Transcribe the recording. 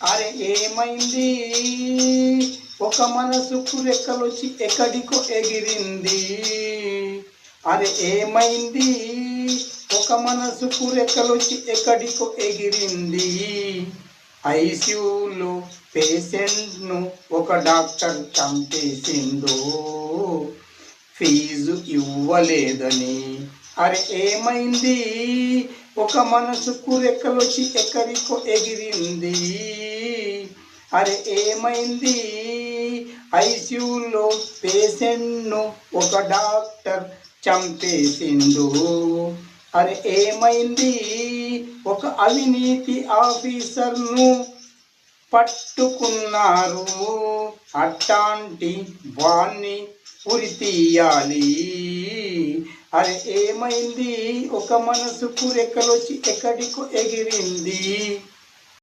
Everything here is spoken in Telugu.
అరే ఏమైంది, ఒక మనసుకు రెక్కలొచ్చి ఎక్కడికో ఎగిరింది. అరే ఏమైంది, ఒక మనసుకు రెక్కలొచ్చి ఎక్కడికో ఎగిరింది. ఐసీయూలో పేషెంట్ను ఒక డాక్టర్ చంపేసిందో ఫీజు ఇవ్వలేదని. అరే ఏమైంది, ఒక మనసుకు రెక్కలొచ్చి ఎక్కడికో ఎగిరింది. అరే ఏమైంది, ఐసీయూలో పేషెంట్ను ఒక డాక్టర్ చంపేసిండు. అరే ఏమైంది, ఒక అవినీతి ఆఫీసర్ను పట్టుకున్నారు. అట్లాంటి వాణ్ణి ఉరి తీయాలి. అరే ఏమైంది, ఒక మనసుకు రెక్కలొచ్చి ఎక్కడికో ఎగిరింది.